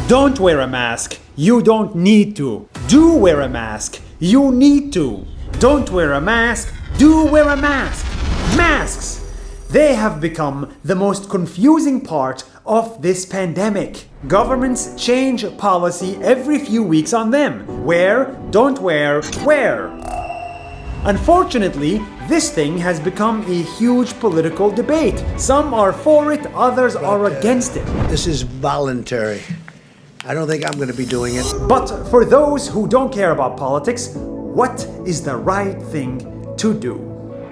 Don't wear a mask. You don't need to. Do wear a mask. You need to. Don't wear a mask. Do wear a mask. Masks. They have become the most confusing part of this pandemic. Governments change policy every few weeks on them. Wear, don't wear, wear. Unfortunately, this thing has become a huge political debate. Some are for it, others are against it. This is voluntary. I don't think I'm going to be doing it. But for those who don't care about politics, what is the right thing to do?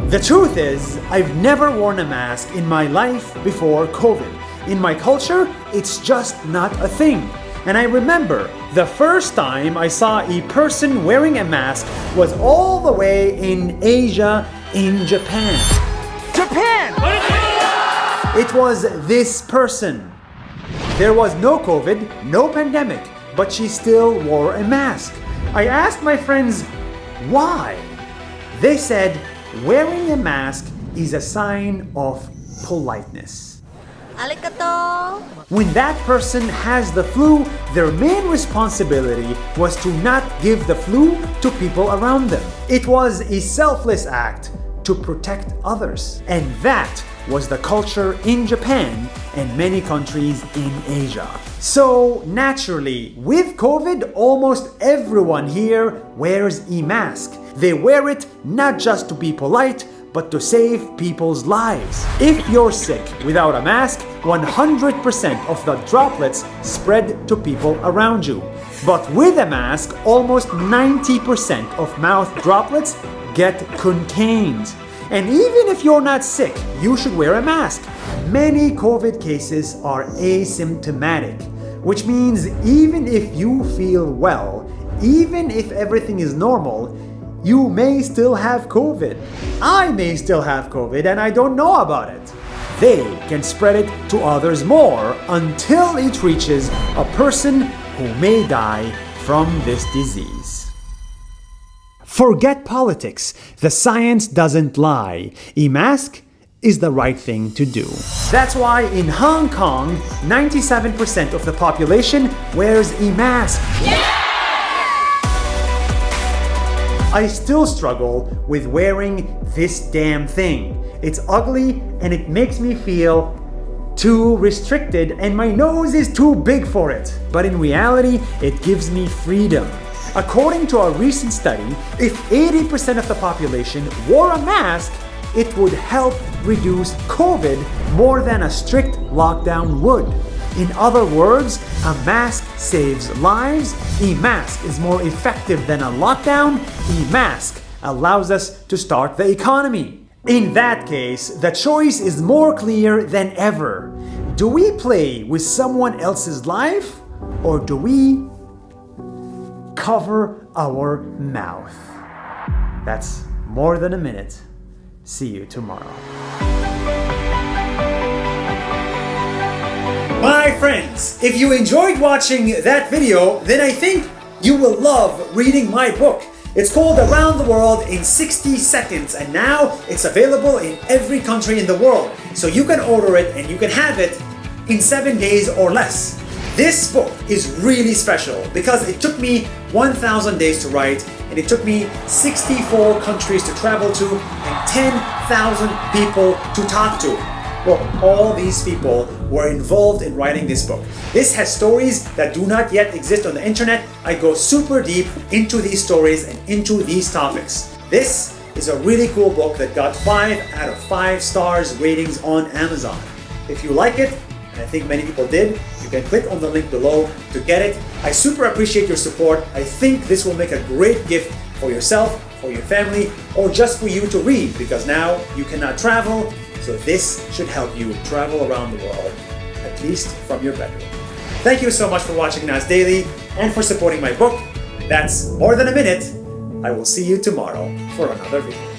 The truth is, I've never worn a mask in my life before COVID. In my culture, it's just not a thing. And I remember the first time I saw a person wearing a mask was all the way in Asia, in Japan. Japan! It was this person. There was no COVID, no pandemic, but she still wore a mask. I asked my friends, why? They said, wearing a mask is a sign of politeness. Arigato! When that person has the flu, their main responsibility was to not give the flu to people around them. It was a selfless act to protect others. And that was the culture in Japan and many countries in Asia. So naturally, with COVID, almost everyone here wears a mask. They wear it not just to be polite, but to save people's lives. If you're sick without a mask, 100% of the droplets spread to people around you. But with a mask, almost 90% of mouth droplets get contained. And even if you're not sick, you should wear a mask. Many COVID cases are asymptomatic, which means even if you feel well, even if everything is normal, you may still have COVID. I may still have COVID and I don't know about it. They can spread it to others more until it reaches a person who may die from this disease. Forget politics. The science doesn't lie. A mask is the right thing to do. That's why in Hong Kong, 97% of the population wears a mask. Yeah! I still struggle with wearing this damn thing. It's ugly and it makes me feel too restricted and my nose is too big for it. But in reality, it gives me freedom. According to a recent study, if 80% of the population wore a mask, it would help reduce COVID more than a strict lockdown would. In other words, a mask saves lives, a mask is more effective than a lockdown, a mask allows us to start the economy. In that case, the choice is more clear than ever. Do we play with someone else's life, or do we cover our mouth? That's more than a minute. See you tomorrow. My friends, if you enjoyed watching that video, then I think you will love reading my book. It's called Around the World in 60 Seconds, and now it's available in every country in the world. So you can order it and you can have it in 7 days or less. This book is really special because it took me 1,000 days to write, and it took me 64 countries to travel to and 10,000 people to talk to. Well, all these people were involved in writing this book. This has stories that do not yet exist on the internet. I go super deep into these stories and into these topics. This is a really cool book that got 5 out of 5 stars ratings on Amazon. If you like it, and I think many people did, you can click on the link below to get it. I super appreciate your support. I think this will make a great gift for yourself, for your family, or just for you to read, because now you cannot travel. So this should help you travel around the world, at least from your bedroom. Thank you so much for watching Nas Daily and for supporting my book. That's more than a minute. I will see you tomorrow for another video.